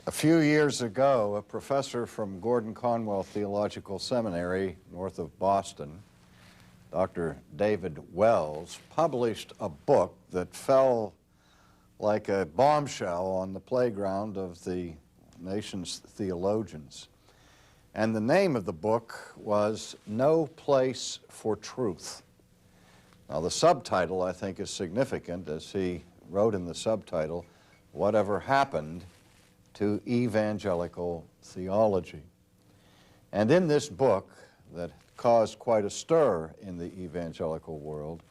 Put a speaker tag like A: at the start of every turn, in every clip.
A: A few years ago, a professor from Gordon Conwell Theological Seminary, north of Boston, Dr. David Wells, published a book that fell like a bombshell on the playground of the nation's theologians. And the name of the book was No Place for Truth. Now, the subtitle, I think, is significant, as he wrote in the subtitle, Whatever Happened to Evangelical Theology. And in this book that caused quite a stir in the evangelical world,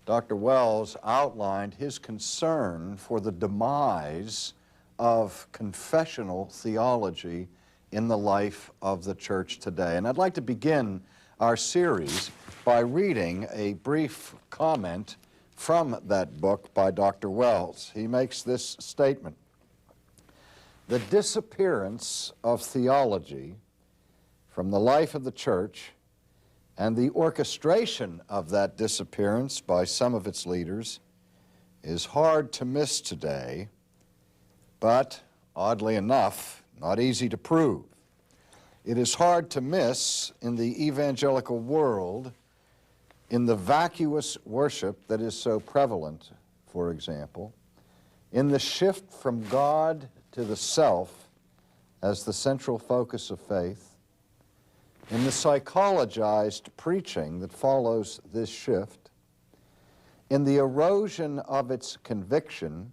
A: Dr. Wells outlined his concern for the demise of confessional theology in the life of the church today. And I'd like to begin our series by reading a brief comment from that book by Dr. Wells. He makes this statement: "The disappearance of theology from the life of the church and the orchestration of that disappearance by some of its leaders is hard to miss today, but, oddly enough, not easy to prove. It is hard to miss in the evangelical world, in the vacuous worship that is so prevalent, for example, in the shift from God to the self as the central focus of faith, in the psychologized preaching that follows this shift, in the erosion of its conviction,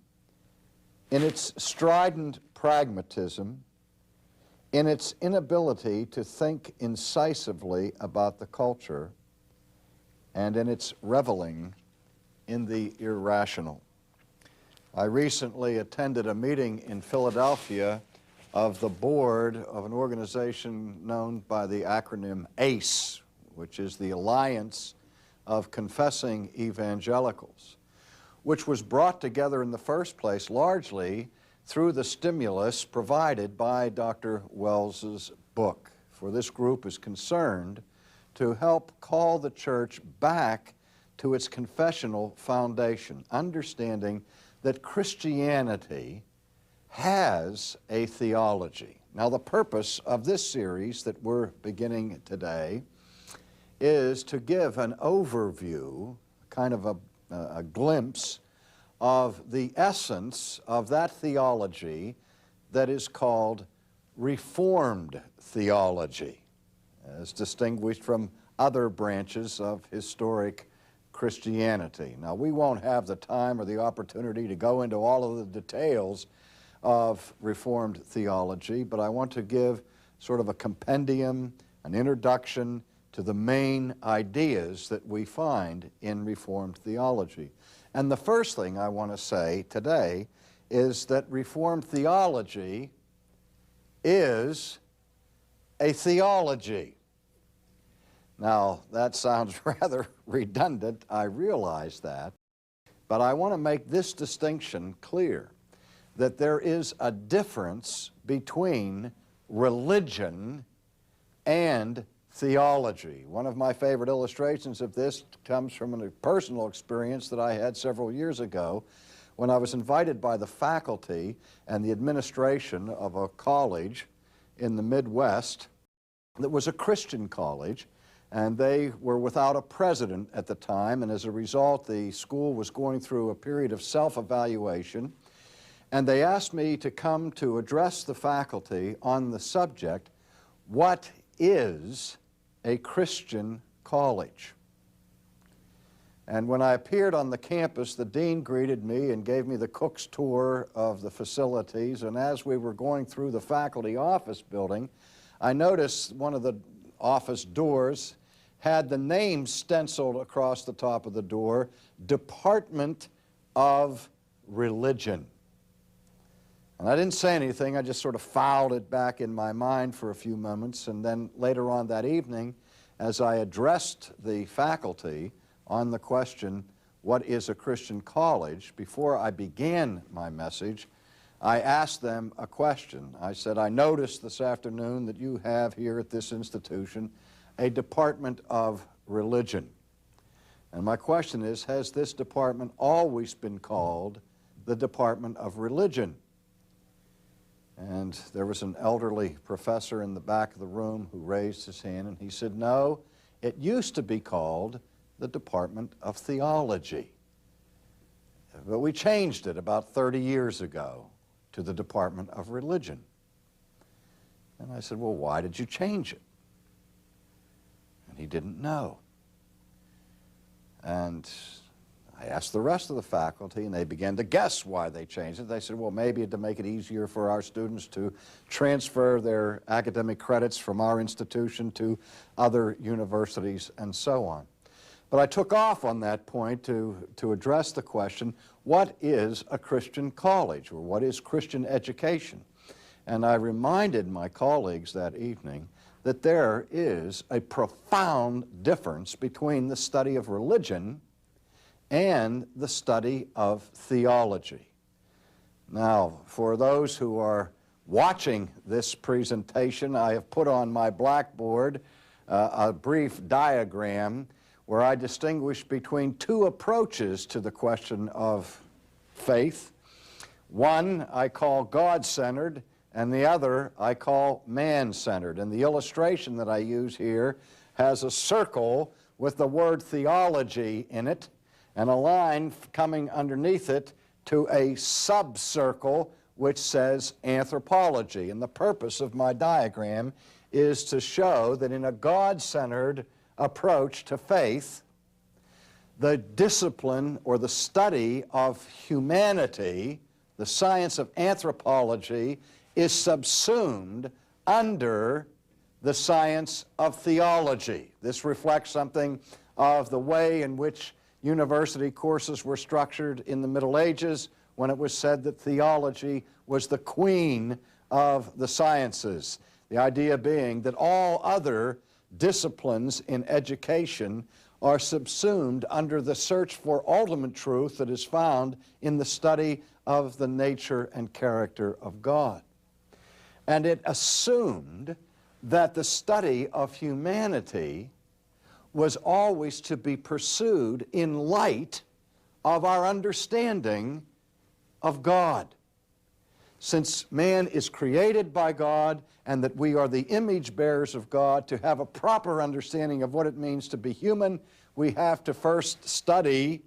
A: in its strident pragmatism, in its inability to think incisively about the culture, and in its reveling in the irrational." I recently attended a meeting in Philadelphia of the board of an organization known by the acronym ACE, which is the Alliance of Confessing Evangelicals, which was brought together in the first place largely through the stimulus provided by Dr. Wells's book. For this group is concerned to help call the church back to its confessional foundation, understanding that Christianity has a theology. Now, the purpose of this series that we're beginning today is to give an overview, kind of a glimpse of the essence of that theology that is called Reformed Theology, as distinguished from other branches of historic Christianity. Now, we won't have the time or the opportunity to go into all of the details of Reformed theology, but I want to give sort of a compendium, an introduction to the main ideas that we find in Reformed theology. And the first thing I want to say today is that Reformed theology is a theology. Now, that sounds rather redundant, I realize that, but I want to make this distinction clear, that there is a difference between religion and theology. One of my favorite illustrations of this comes from a personal experience that I had several years ago when I was invited by the faculty and the administration of a college in the Midwest that was a Christian college, and they were without a president at the time, and as a result the school was going through a period of self-evaluation, and they asked me to come to address the faculty on the subject, what is a Christian college? And when I appeared on the campus, the dean greeted me and gave me the cook's tour of the facilities, and as we were going through the faculty office building, I noticed one of the office doors had the name stenciled across the top of the door, Department of Religion. And I didn't say anything, I just sort of filed it back in my mind for a few moments, and then later on that evening, as I addressed the faculty on the question, what is a Christian college, before I began my message, I asked them a question. I said, I noticed this afternoon that you have here at this institution a Department of Religion. And my question is, has this department always been called the Department of Religion? And there was an elderly professor in the back of the room who raised his hand, and he said, no, it used to be called the Department of Theology. But we changed it about 30 years ago to the Department of Religion. And I said, well, why did you change it? And he didn't know. And I asked the rest of the faculty, and they began to guess why they changed it. They said, well, maybe to make it easier for our students to transfer their academic credits from our institution to other universities and so on. But I took off on that point to address the question, what is a Christian college, or what is Christian education? And I reminded my colleagues that evening that there is a profound difference between the study of religion and the study of theology. Now, for those who are watching this presentation, I have put on my blackboard a brief diagram where I distinguish between two approaches to the question of faith. One I call God-centered, and the other I call man-centered. And the illustration that I use here has a circle with the word theology in it, and a line coming underneath it to a subcircle which says anthropology. And the purpose of my diagram is to show that in a God-centered approach to faith, the discipline or the study of humanity, the science of anthropology, is subsumed under the science of theology. This reflects something of the way in which university courses were structured in the Middle Ages, when it was said that theology was the queen of the sciences. The idea being that all other disciplines in education are subsumed under the search for ultimate truth that is found in the study of the nature and character of God. And it assumed that the study of humanity was always to be pursued in light of our understanding of God. Since man is created by God and that we are the image bearers of God, to have a proper understanding of what it means to be human, we have to first study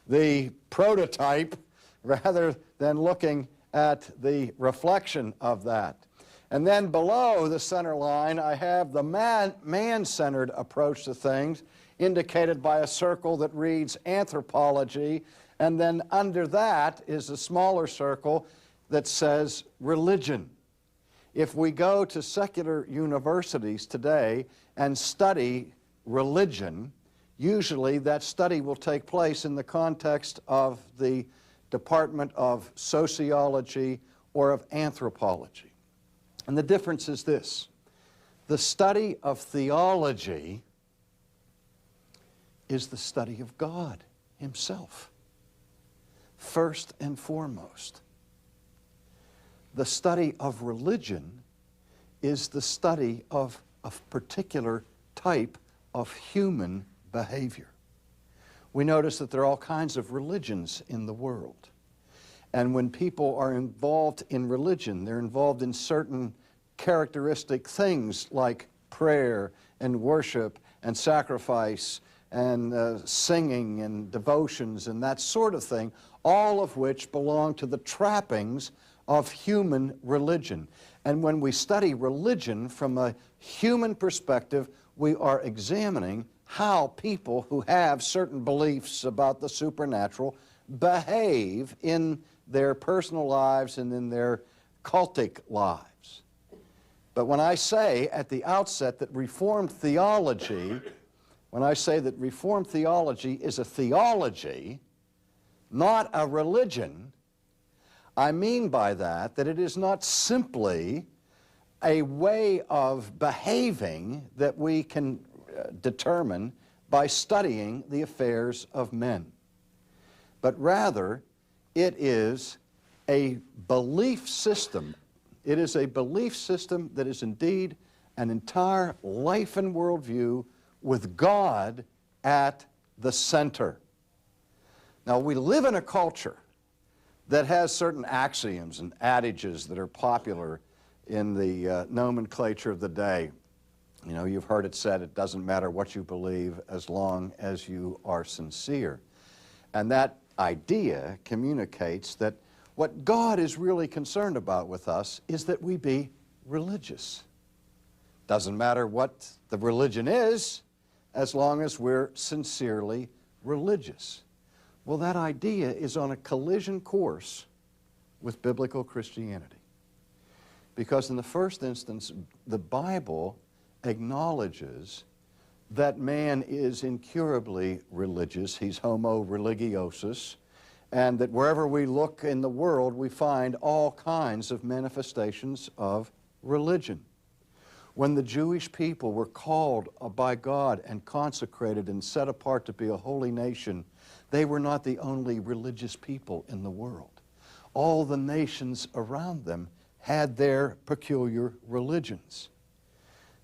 A: the prototype rather than looking at the reflection of that. And then below the center line, I have the man-centered approach to things, indicated by a circle that reads anthropology, and then under that is a smaller circle that says religion. If we go to secular universities today and study religion, usually that study will take place in the context of the Department of Sociology or of Anthropology. And the difference is this: the study of theology is the study of God Himself, first and foremost. The study of religion is the study of a particular type of human behavior. We notice that there are all kinds of religions in the world. And when people are involved in religion, they're involved in certain characteristic things like prayer and worship and sacrifice and singing and devotions and that sort of thing, all of which belong to the trappings of human religion. And when we study religion from a human perspective, we are examining how people who have certain beliefs about the supernatural behave in their personal lives and in their cultic lives. But when I say at the outset that Reformed theology, when I say that Reformed theology is a theology, not a religion, I mean by that that it is not simply a way of behaving that we can determine by studying the affairs of men, but rather it is a belief system. It is a belief system that is indeed an entire life and worldview with God at the center. Now, we live in a culture that has certain axioms and adages that are popular in the nomenclature of the day. You know, you've heard it said, it doesn't matter what you believe as long as you are sincere. And that idea communicates that what God is really concerned about with us is that we be religious. Doesn't matter what the religion is, as long as we're sincerely religious. Well, that idea is on a collision course with biblical Christianity. Because in the first instance, the Bible acknowledges that man is incurably religious. He's homo religiosus, and that wherever we look in the world, we find all kinds of manifestations of religion. When the Jewish people were called by God and consecrated and set apart to be a holy nation, they were not the only religious people in the world. All the nations around them had their peculiar religions.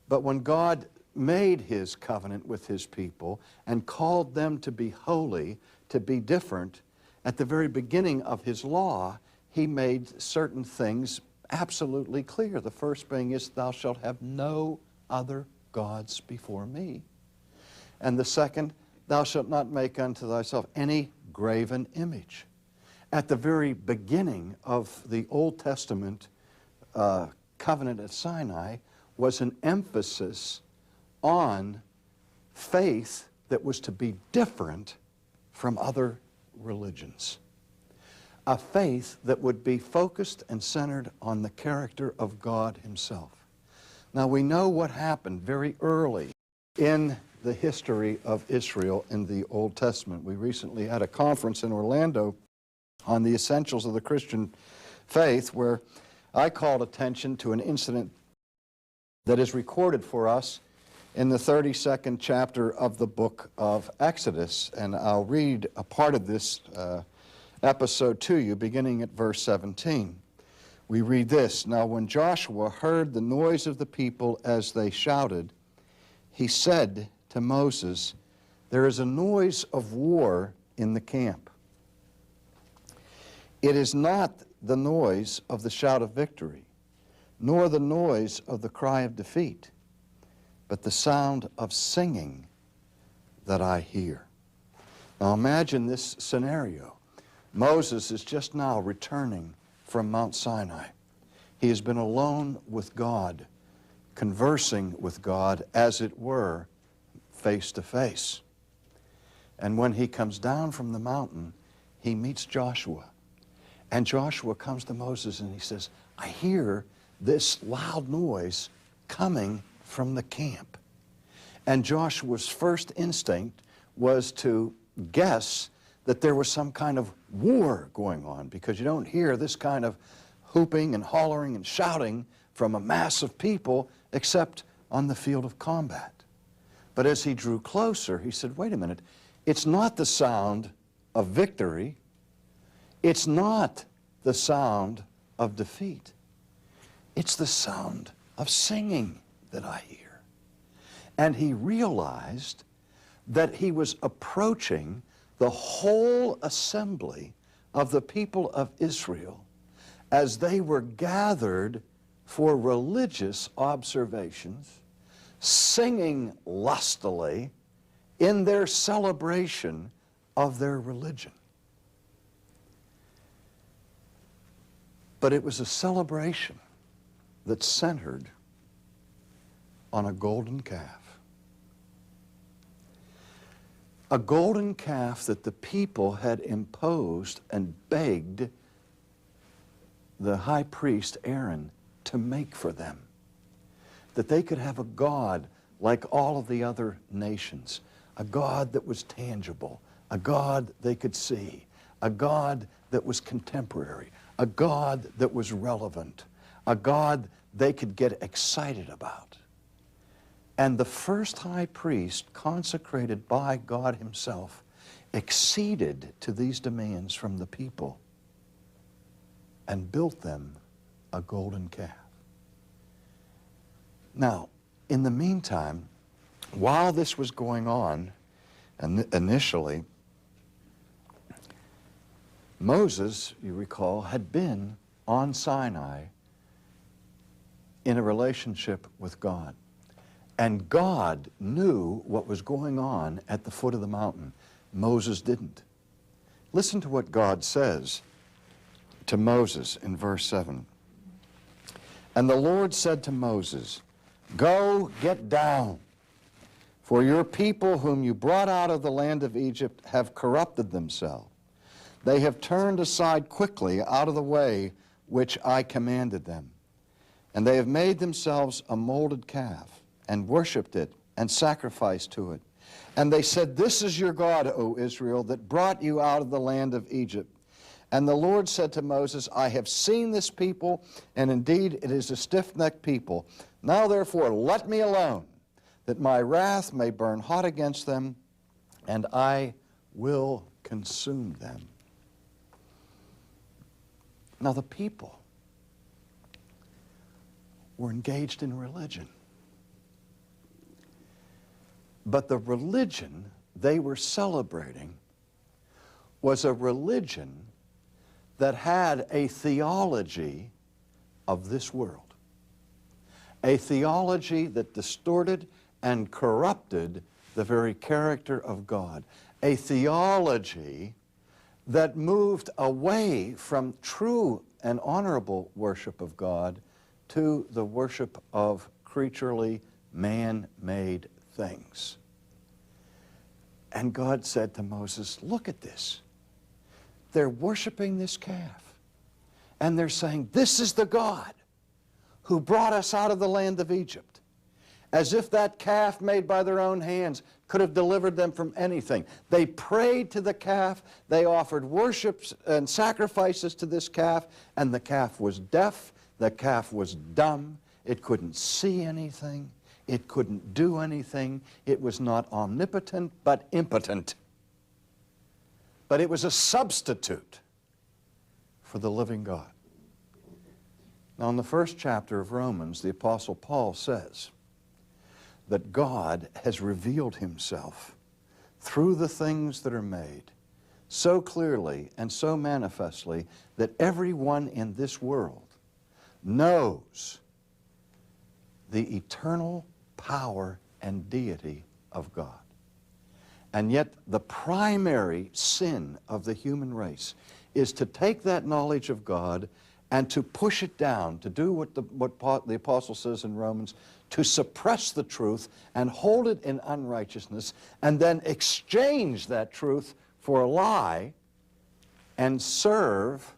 A: But when God made His covenant with His people and called them to be holy, to be different, at the very beginning of His law, He made certain things absolutely clear. The first thing is, thou shalt have no other gods before me. And the second, thou shalt not make unto thyself any graven image. At the very beginning of the Old Testament covenant at Sinai was an emphasis on faith that was to be different from other religions. A faith that would be focused and centered on the character of God Himself. Now we know what happened very early in the history of Israel in the Old Testament. We recently had a conference in Orlando on the essentials of the Christian faith, where I called attention to an incident that is recorded for us in the 32nd chapter of the book of Exodus. And I'll read a part of this episode to you, beginning at verse 17. We read this: Now when Joshua heard the noise of the people as they shouted, he said to Moses, there is a noise of war in the camp. It is not the noise of the shout of victory, nor the noise of the cry of defeat, but the sound of singing that I hear. Now imagine this scenario. Moses is just now returning from Mount Sinai. He has been alone with God, conversing with God, as it were, face to face. And when he comes down from the mountain, he meets Joshua. And Joshua comes to Moses and he says, I hear this loud noise coming from the camp. And Joshua's first instinct was to guess that there was some kind of war going on, because you don't hear this kind of whooping and hollering and shouting from a mass of people except on the field of combat. But as he drew closer, he said, wait a minute, it's not the sound of victory, it's not the sound of defeat, it's the sound of singing that I hear. And he realized that he was approaching the whole assembly of the people of Israel as they were gathered for religious observations, singing lustily in their celebration of their religion. But it was a celebration that centered on a golden calf. A golden calf that the people had imposed and begged the high priest Aaron to make for them, that they could have a God like all of the other nations, a God that was tangible, a God they could see, a God that was contemporary, a God that was relevant, a God they could get excited about. And the first high priest, consecrated by God Himself, acceded to these demands from the people and built them a golden calf. Now, in the meantime, while this was going on, and initially, Moses, you recall, had been on Sinai in a relationship with God. And God knew what was going on at the foot of the mountain. Moses didn't. Listen to what God says to Moses in verse 7. And the Lord said to Moses, "Go, get down, for your people whom you brought out of the land of Egypt have corrupted themselves. They have turned aside quickly out of the way which I commanded them. And they have made themselves a molded calf, and worshipped it, and sacrificed to it. And they said, 'This is your God, O Israel, that brought you out of the land of Egypt.' And the Lord said to Moses, 'I have seen this people, and indeed it is a stiff-necked people. Now therefore let me alone, that my wrath may burn hot against them, and I will consume them.'" Now the people were engaged in religion. But the religion they were celebrating was a religion that had a theology of this world, a theology that distorted and corrupted the very character of God, a theology that moved away from true and honorable worship of God to the worship of creaturely, man-made things. And God said to Moses, "Look at this. They're worshiping this calf. And they're saying, 'This is the God who brought us out of the land of Egypt.' As if that calf made by their own hands could have delivered them from anything. They prayed to the calf, they offered worships and sacrifices to this calf, and the calf was deaf, the calf was dumb, it couldn't see anything, it couldn't do anything, it was not omnipotent but impotent. But it was a substitute for the living God." Now in the first chapter of Romans, the Apostle Paul says that God has revealed himself through the things that are made so clearly and so manifestly that everyone in this world knows the eternal power and deity of God. And yet the primary sin of the human race is to take that knowledge of God and to push it down, to do what the apostle says in Romans, to suppress the truth and hold it in unrighteousness, and then exchange that truth for a lie and serve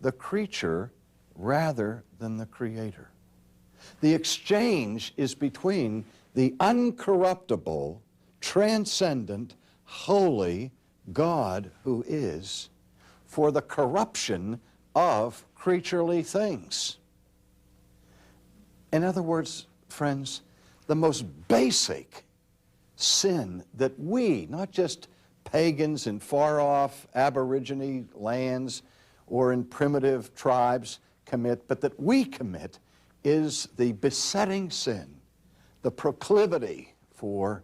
A: the creature rather than the Creator. The exchange is between the uncorruptible, transcendent, holy God who is for the corruption of creaturely things. In other words, friends, the most basic sin that we, not just pagans in far-off Aborigine lands or in primitive tribes commit, but that we commit, is the besetting sin, the proclivity for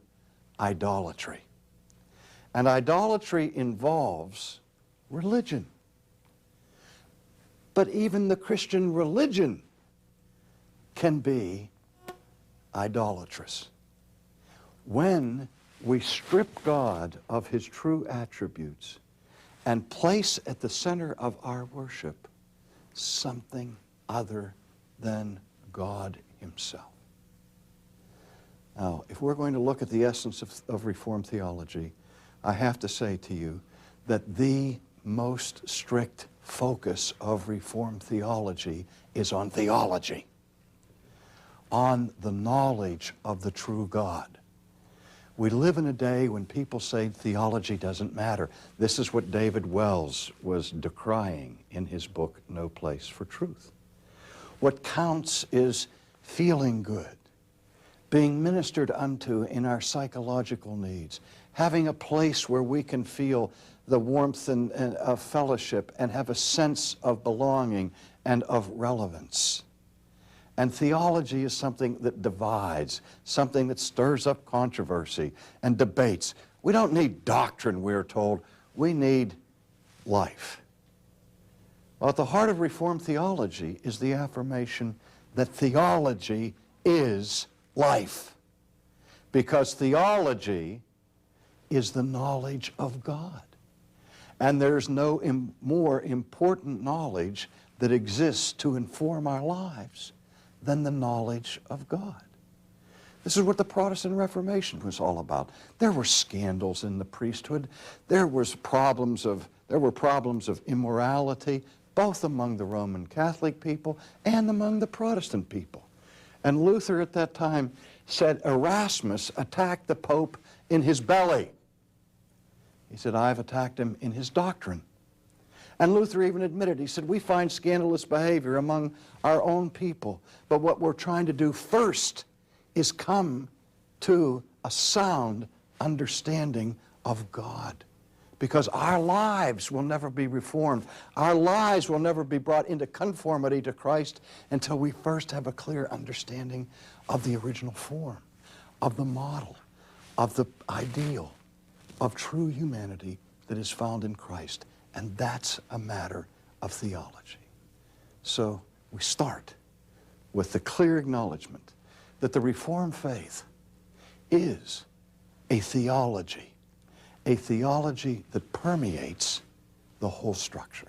A: idolatry. And idolatry involves religion. But even the Christian religion can be idolatrous. When we strip God of his true attributes and place at the center of our worship something other than God himself. Now, if we're going to look at the essence of Reformed theology, I have to say to you that the most strict focus of Reformed theology is on theology, on the knowledge of the true God. We live in a day when people say theology doesn't matter. This is what David Wells was decrying in his book, No Place for Truth. What counts is feeling good, being ministered unto in our psychological needs, having a place where we can feel the warmth and of fellowship and have a sense of belonging and of relevance. And theology is something that divides, something that stirs up controversy and debates. We don't need doctrine, we're told. We need life. Well, at the heart of Reformed theology is the affirmation that theology is life, because theology is the knowledge of God. And there's no more important knowledge that exists to inform our lives than the knowledge of God. This is what the Protestant Reformation was all about. There were scandals in the priesthood. There were problems of immorality, both among the Roman Catholic people and among the Protestant people. And Luther at that time said Erasmus attacked the Pope in his belly. He said, I've attacked him in his doctrine. And Luther even admitted, he said, we find scandalous behavior among our own people, but what we're trying to do first is come to a sound understanding of God. Because our lives will never be reformed. Our lives will never be brought into conformity to Christ until we first have a clear understanding of the original form, of the model, of the ideal, of true humanity that is found in Christ. And that's a matter of theology. So we start with the clear acknowledgement that the Reformed faith is a theology that permeates the whole structure.